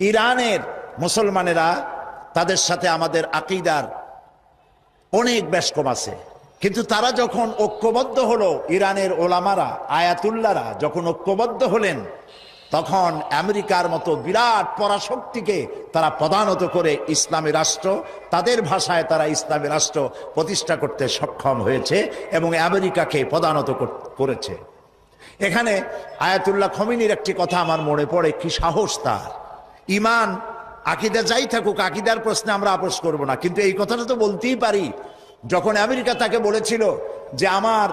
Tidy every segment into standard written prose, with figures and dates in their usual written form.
ইরানের মুসলমানেরা তাদের সাথে আমাদের আকীদার অনেক বেশ কম আছে, কিন্তু তারা যখন ঐক্যবদ্ধ হলো, ইরানের ওলামারা আয়াতুল্লাহরা যখন ঐক্যবদ্ধ হলেন, তখন আমেরিকার মতো বিরাট পরাশক্তিকে তারা প্রধানত করে ইসলামী রাষ্ট্র, তাদের ভাষায় তারা ইসলামী রাষ্ট্র প্রতিষ্ঠা করতে সক্ষম হয়েছে এবং আমেরিকাকে প্রধানত করেছে। এখানে আয়াতুল্লাহ খমিনীর একটি কথা আমার মনে পড়ে, কি সাহস তার! ইমান আকীদা যাই থাকুক, আকীদার প্রশ্নে আমরা আপোষ করব না, কিন্তু এই কথাটা তো বলতেই পারি। যখন আমেরিকা তাকে বলেছিল যে আমার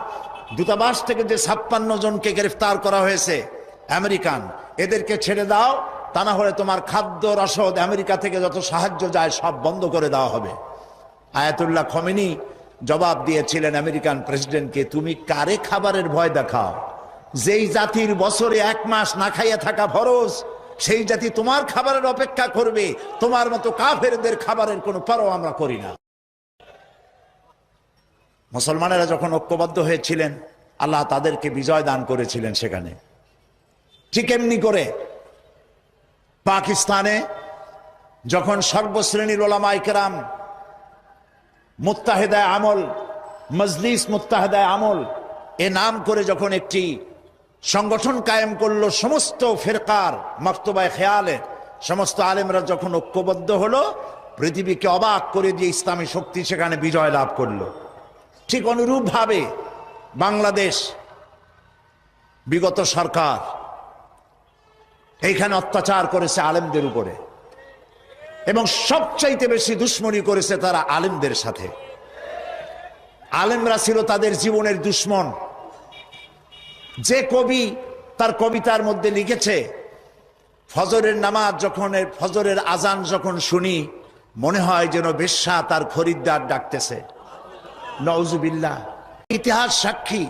দূতাবাস থেকে যে 56 জনকে গ্রেফতার করা হয়েছে আমেরিকান, এদেরকে ছেড়ে দাও, তা না হলে তোমার খাদ্য রসদ আমেরিকা থেকে যত সাহায্য যায় সব বন্ধ করে দেওয়া হবে। আয়াতুল্লাহ খমেনি জবাব দিয়েছিলেন আমেরিকান প্রেসিডেন্টকে, তুমি কারে খাবারের ভয় দেখাও? যেই জাতির বছরে 1 মাস না খাইয়া থাকা ফরজ, সেই জাতি তোমার খাবারের অপেক্ষা করবে? তোমার মতো কাফেরদের খাবারের কোনো পরোয়া আমরা করি না। মুসলমানেরা যখন ঐক্যবদ্ধ হয়েছিলেন, আল্লাহ তাদেরকে বিজয় দান করেছিলেন সেখানে। ঠিক এমনি করে পাকিস্তানে যখন সর্বশ্রেণীর ওলামায়ে কেরাম মুত্তাহিদায়ে আমল, মজলিস মুত্তাহিদায়ে আমল এ নাম করে যখন একটি সংগঠন কায়েম করলো, সমস্ত ফিরকার মক্তবায়ে খেয়ালে সমস্ত আলেমরা যখন ঐক্যবদ্ধ হলো, পৃথিবীকে অবাক করে দিয়ে ইসলামী শক্তি সেখানে বিজয় লাভ করলো। ঠিক অনুরূপভাবে বাংলাদেশ বিগত সরকার এইখানে অত্যাচার করেছে আলেমদের উপরে, এবং সবচাইতে বেশি দুশ্মনী করেছে তারা আলেমদের সাথে। আলেমরা ছিল তাদের জীবনের দুশ্মন। যে কবি তার কবিতার মধ্যে লিখেছে, ফজরের নামাজ যখন, ফজরের আজান যখন শুনি, মনে হয় যেন বেশ্যা তার খরিদ্দার ডাকতেছে। নাউজুবিল্লাহ। ইতিহাস সাক্ষী,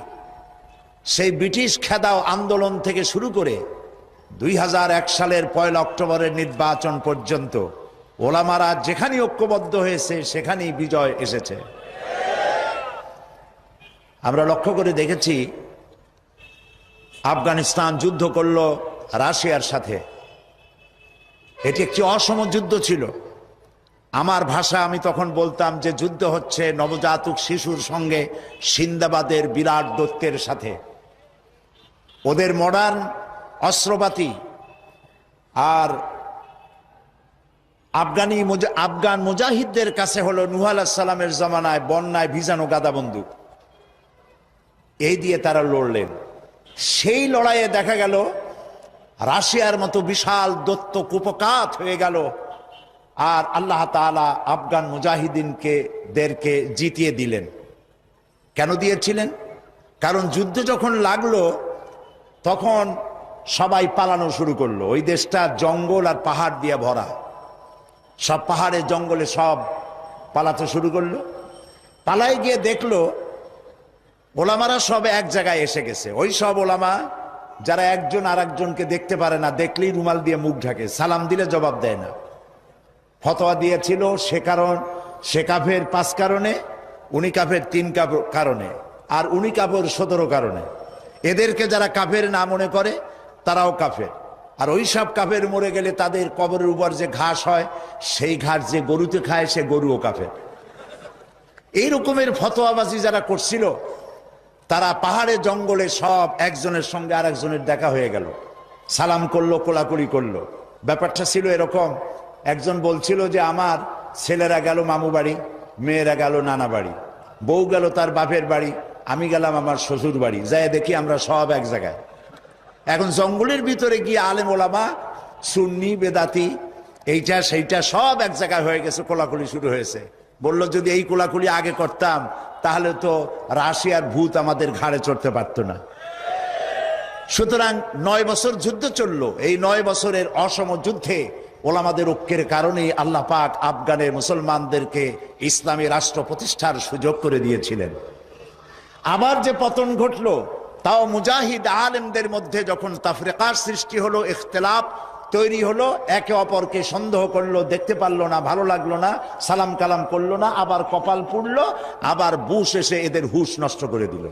সেই ব্রিটিশ খেদাও আন্দোলন থেকে শুরু করে 2001 সালের 1 অক্টোবরের নির্বাচন পর্যন্ত ওলামারা যেখানে ঐক্যবদ্ধ হয়েছে সেখানেই বিজয় এসেছে। আমরা লক্ষ্য করে দেখেছি, আফগানিস্তান যুদ্ধ করলো রাশিয়ার সাথে। এটি একটি অসম যুদ্ধ ছিল। আমার ভাষা আমি তখন বলতাম যে যুদ্ধ হচ্ছে নবজাতক শিশুর সঙ্গে সিন্দাবাদের বিরাট দৈত্যের সাথে। ওদের মডার্ন অস্ত্রপাতি আর আফগান মুজাহিদদের কাছে হলো নূহ আলাইহিস সালামের জামানায় বন্যায় ভিজানো গাদা বন্দুক। এই দিয়ে তারা লড়লেন। সেই লড়াইয়ে দেখা গেল রাশিয়ার মতো বিশাল দৈত্য কুপকাত হয়ে গেল, আর আল্লাহ তাআলা আফগান মুজাহিদিনদেরকে জিতিয়ে দিলেন। কেন দিয়েছিলেন? কারণ যুদ্ধ যখন লাগলো তখন সবাই পালানো শুরু করলো। ওই দেশটা জঙ্গল আর পাহাড় দিয়ে ভরা, সব পাহাড়ে জঙ্গলে সব পালাতে শুরু করলো। পালায় গিয়ে দেখলো ওলামারা সব এক জায়গায় এসে গেছে। ওই সব ওলামা যারা একজন আর একজনকে দেখতে পারে না, দেখলেই রুমাল দিয়ে মুখ ঢাকে, সালাম দিলে জবাব দেয় না। ফতোয়া দিয়েছিল সে কাফের 5 কারণে, উনি কাফের 3 কারণে, আর উনি কাফের 17 কারণে। এদেরকে যারা কাফের না মনে করে তারাও কাফের। আর ওই সব কাফের মরে গেলে তাদের কবরের উপর যে ঘাস হয়, সেই ঘাস যে গরুতে খায় সে গরুও কাফের। এই রকমের ফতোয়াবাজি যারা করছিল, তারা পাহাড়ে জঙ্গলে সব একজনের সঙ্গে আর একজনের দেখা হয়ে গেল, সালাম করলো, কোলাকুলি করলো। ব্যাপারটা ছিল এরকম, একজন বলছিল যে আমার ছেলেরা গেল মামু বাড়ি, মেয়েরা গেল নানা বাড়ি, বউ গেল তার বাপের বাড়ি, আমি গেলাম আমার শ্বশুর বাড়ি, যাই দেখি আমরা সব এক জায়গায়। এখন জঙ্গলের ভিতরে গিয়ে আলেম ওলামা, সুন্নি বেদাতি, এইটা সেইটা সব এক জায়গায় হয়ে গেছে, কোলাকুলি শুরু হয়েছে। বলল যদি এই কোলাকুলি আগে করতাম তাহলে তো রাশিয়ার ভূত আমাদের ঘাড়ে চড়তে পারত না। সুতরাং 9 বছর যুদ্ধ চললো। এই 9 বছরের অসম যুদ্ধে ওলামাদের ঐক্যের কারণেই আল্লাহ পাক আফগানের মুসলমানদেরকে ইসলামী রাষ্ট্র প্রতিষ্ঠার সুযোগ করে দিয়েছিলেন। আবার যে পতন ঘটলো, তাও মুজাহিদ আলেমদের মধ্যে যখন তাফরিকার সৃষ্টি হলো, ইখতিলাফ তৈরি হলো, একে অপরকে সন্দেহ করলো, দেখতে পারলো না, ভালো লাগলো না, সালাম কালাম করলো না, আবার কপাল পুড়লো, আবার বুশ এসে এদের হুশ নষ্ট করে দিল।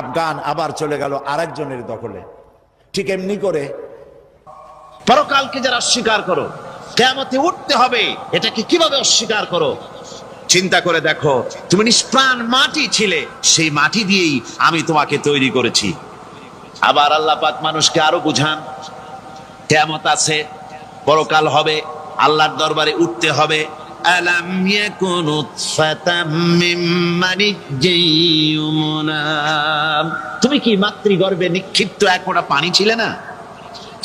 আফগান আবার চলে গেল আরেকজনের দখলে। ঠিক এমনি করে পরকালকে যারা স্বীকার করো, কিয়ামতে উঠতে হবে, এটাকে কিভাবে অস্বীকার করো? চিন্তা করে দেখো, তুমি নিষ্প্রাণ মাটি ছিলে, সেই মাটি দিয়েই আমি তোমাকে তৈরি করেছি। আবার আল্লাহ পাক মানুষকে আরো বুঝান, কিয়ামত আছে, পরকাল হবে, আল্লাহর দরবারে উঠতে হবে। আলাম ইয়াকুনু ফাতাম মিন মানিজ্জিয়ুমনা, তুমি কি মাতৃগর্ভে নিক্ষিপ্ত এক ফোঁটা পানি ছিলে না?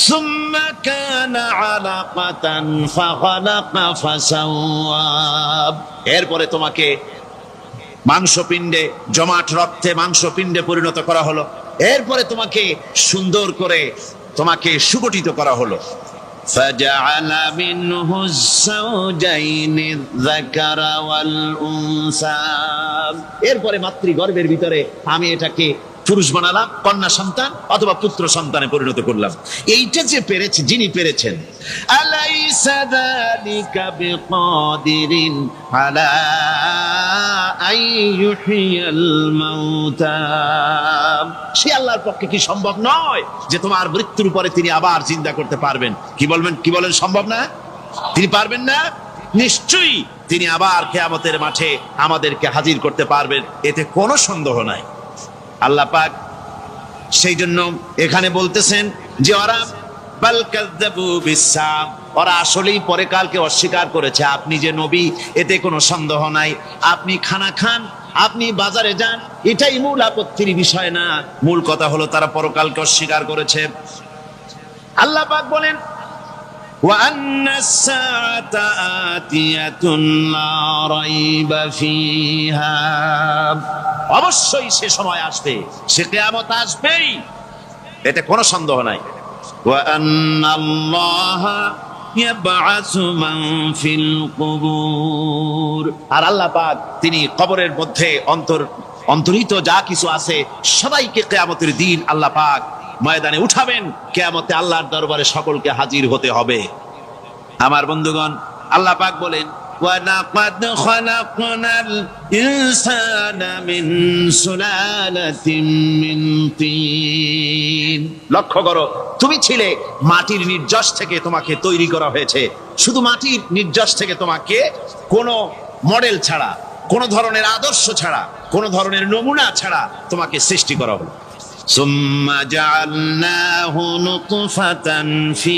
সুম্মা কানা আলাকাতান ফাখালাকা ফাসাওয়া, এরপরে তোমাকে মাংসপিণ্ডে, জমাট রক্তে মাংসপিণ্ডে পরিণত করা হলো, এরপরে তোমাকে সুন্দর করে তোমাকে সুগঠিত করা হলো। ফাজআলা মিনহু যাওজাইনি যাকারা ওয়াল উনসা, এরপরে মাতৃগর্ভের ভিতরে আমি এটাকে পুরুষ বানালাম, কন্যা সন্তান অথবা পুত্র সন্তানে পরিণত করলাম। এইটা যে পেরেছে, যিনি পেরেছেন, আলাইসা যালিকা বিকাদিরিন আলা আইয়ুহিয়াল মাউতা, সে আল্লাহর পক্ষে কি সম্ভব নয় যে তোমার মৃত্যুর পরে তিনি আবার জিন্দা করতে পারবেন? কি বলেন সম্ভব না? তিনি পারবেন না? নিশ্চয়ই তিনি আবার কিয়ামতের মাঠে আমাদেরকে হাজির করতে পারবেন, এতে কোনো সন্দেহ নাই। আল্লাহ পাক সেই জন্য এখানে বলতেছেন যে ওরা বাল কাযযাবু বিসসাম, ওরা আসলেই পরকালকে অস্বীকার করেছে। আপনি যে নবী, এতে কোনো সন্দেহ নাই। আপনি খানা খান, আপনি বাজারে যান, এটাই মূল আপত্তির বিষয় না। মূল কথা হলো তারা পরকালকে অস্বীকার করেছে। আল্লাহ পাক বলেন, ওয়া আন্নাস সাআতা আতিয়াতুন লা রাইবা ফিহা, অবশ্যই সে সময় আসবে, সে কিয়ামত আসবেই, এতে কোনো সন্দেহ নাই। ওয়া আন্নাল্লাহা ইয়াবআসু মান ফিল কুবুর, আর আল্লাহ পাক তিনি কবরের মধ্যে অন্তর্হিত যা কিছু আছে সবাইকে কিয়ামতের দিন আল্লাহ পাক ময়দানে উঠাবেন। কিয়ামতে আল্লাহর দরবারে সকলকে হাজির হতে হবে। আমার বন্ধুগণ, আল্লাহ পাক বলেন, وَلَقَدْ خَلَقْنَا الْإِنسَانَ مِنْ سُلَالَةٍ مِنْ طِينٍ, লক্ষ্য করো, তুমি ছিলে মাটির নির্যাস থেকে তোমাকে তৈরি করা হয়েছে। শুধু মাটির নির্যাস থেকে তোমাকে কোনো মডেল ছাড়া, কোনো ধরনের আদর্শ ছাড়া, কোনো ধরনের নমুনা ছাড়া তোমাকে সৃষ্টি করা হলো। সুম্মা জাআলনাহু নুতফাতান ফি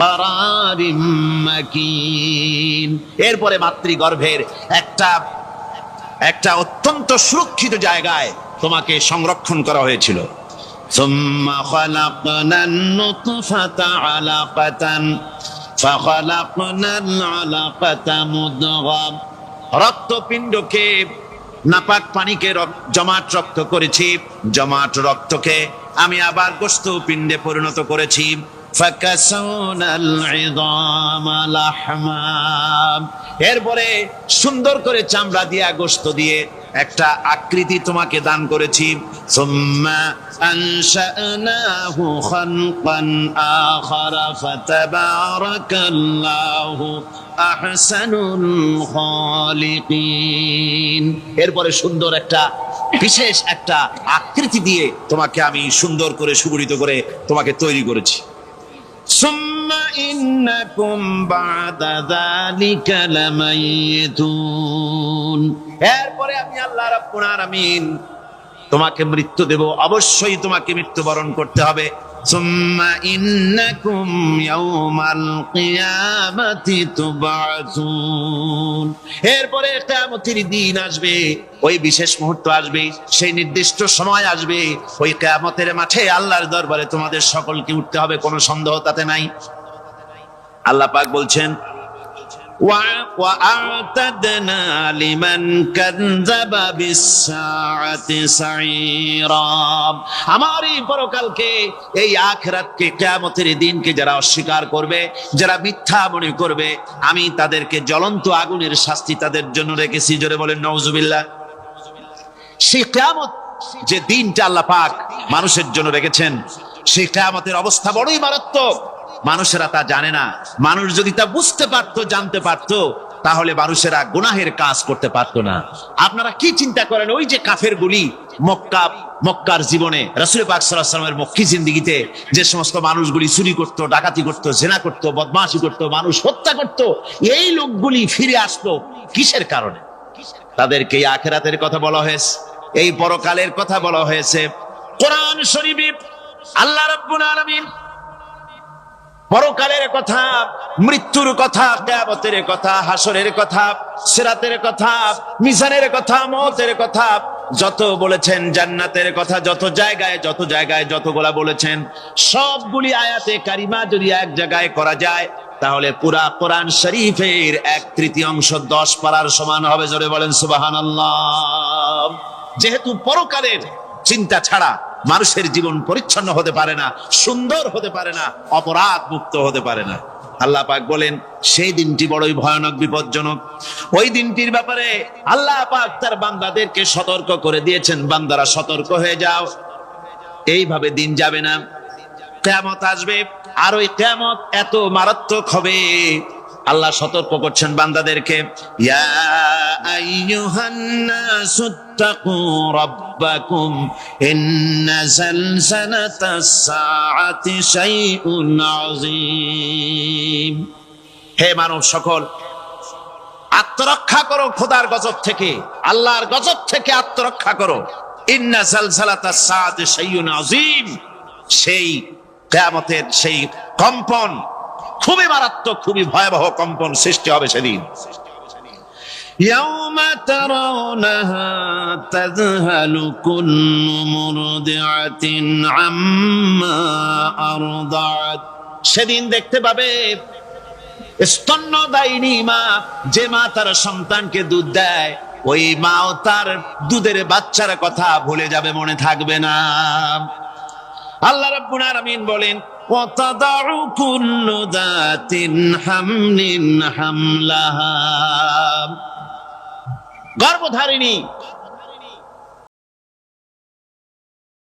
কারারিম মাকিন, এরপরে মাতৃগর্ভের একটা অত্যন্ত সুরক্ষিত জায়গায় তোমাকে সংরক্ষণ করা হয়েছিল। সুম্মা খালাকনান নুতফাতা আলাকাতান ফাখালাকনাল আলাকাতা মুদগা, রক্তপিণ্ডকে, নাপাক পানিকে জমাট রক্ত করেছি, জমাট রক্তকে আমি আবার গোশত পিণ্ডে পরিণত করেছি। ফাকাসাউনাল ইযামা লাহমা, এরপরে সুন্দর করে চামড়া দিয়া, গোশত দিয়ে একটা আকৃতি তোমাকে দান করেছি। সুম্মা আনশানাহু খালকান আখারা ফাতাবারাকাল্লাহু আহসানুল খালিকিন, এরপরে সুন্দর একটা বিশেষ একটা আকৃতি দিয়ে তোমাকে আমি সুন্দর করে সুগঠিত করে তোমাকে তৈরি করেছি। সুম্মা ইন্নাকুম বা'দা যালিকা লামাইতুন, এরপরে আমি আল্লাহ রাব্বুল আলামিন তোমাকে মৃত্যু দেব, অবশ্যই তোমাকে মৃত্যুবরণ করতে হবে। সুম্মা ইন্নাকুম ইয়াউমাল কিয়ামাতি তুবআসুন, এরপরে কিয়ামতের দিন আসবে, ওই বিশেষ মুহূর্ত আসবে, সেই নির্দিষ্ট সময় আসবে, ওই কিয়ামতের মাঠে আল্লাহর দরবারে তোমাদের সকলকে উঠতে হবে, কোনো সন্দেহ তাতে নাই। আল্লাহ পাক বলছেন, وَأَعْتَدْنَا لِمَنْ كَذَّبَ بِالسَّاعَةِ سَعِيرًا, আমার এই পরকালকে, এই আখিরাতকে, কিয়ামতের দিনকে যারা অস্বীকার করবে, যারা মিথ্যা মনে করবে, আমি তাদেরকে জ্বলন্ত আগুনের শাস্তি তাদের জন্য রেখেছি। জোরে বলেন নাউজুবিল্লাহ। সেই কিয়ামত যে দিনটা আল্লাহ পাক মানুষের জন্য রেখেছেন, সেই কিয়ামতের অবস্থা বড়ই মারাত্মক। মানুষেরা তা জানে না। মানুষ যদি তা বুঝতে পারতো, জানতে পারতো, তাহলে মানুষেরা গুনাহের কাজ করতে পারতো না। আপনারা কি চিন্তা করেন, ওই যে কাফের গুলি মক্কার জীবনে রাসূল পাক সাল্লাল্লাহু আলাইহি ওয়াসাল্লামের মক্কি জিন্দেগিতে যে সমস্ত মানুষগুলি চুরি করত, ডাকাতি করত, জেনা করত, বদমাশি করত, মানুষ হত্যা করত, এই লোকগুলি ফিরে আসলো কিসের কারণে? তাদেরকে এই আখিরাতের কথা বলা হয়েছে, এই পরকালের কথা বলা হয়েছে। কোরআন শরীফে আল্লাহ রাব্বুল আলামিন পরকালের কথা, মৃত্যুর কথা, কিয়ামতের কথা, হাসরের কথা, সিরাতের কথা, মিজানের কথা, মওতের কথা যত বলেছেন, জান্নাতের কথা যত জায়গায় যতগুলা বলেছেন, সবগুলি আয়াতে কারিমা যদি এক জায়গায় করা যায় তাহলে পুরা কোরআন শরীফের 1/3 10 পারার সমান হবে। জোরে বলেন সুবহানাল্লাহ। যেহেতু পরকালের চিন্তা ছাড়া মানুষের জীবন পরিচ্ছন্ন হতে পারে না, সুন্দর হতে পারে না, অপরাধ মুক্ত হতে পারে না। আল্লাহ পাক বলেন সেই দিনটি বড়ই ভয়ানক, বিপজ্জনক। ওই দিনটির ব্যাপারে আল্লাহ পাক তার বান্দাদেরকে সতর্ক করে দিয়েছেন, বান্দারা সতর্ক হয়ে যাও, এইভাবে দিন যাবে না, কিয়ামত আসবে। আর ওই কিয়ামত এত মারাত্মক হবে, আল্লাহ সতর্ক করছেন বান্দাদেরকে, ইয়া আইয়ুহান নাসুত্তাকু রাব্বাকুম ইন্না যালজালাতাস সাআতি শাইউন আযীম। হে মানব সকল, আত্মরক্ষা করো খোদার গজব থেকে, আল্লাহর গজব থেকে আত্মরক্ষা করো। ইন্না যালজালাতাস সাআতি শাইউন আযীম, সেই কিয়ামতের সেই কম্পন খুবই মারাত্মক, খুবই ভয়াবহ কম্পন সৃষ্টি হবে সেদিন। ইয়াউমা তারাউনাহা তাযহালু কুল্লু মুরদিআতিন আম্মা আরদাআত। সেদিন দেখতে পাবে স্তন্যদায়িনী মা, যে মা তার সন্তানকে দুধ দেয়, ওই মাও তার দুধের বাচ্চার কথা ভুলে যাবে, মনে থাকবে না। আল্লাহ রাব্বুল আলামিন বলেন, ওয়াতাদাউ কুল্লু যাতিন হামলিন হামলাহা। গর্ভধারিণী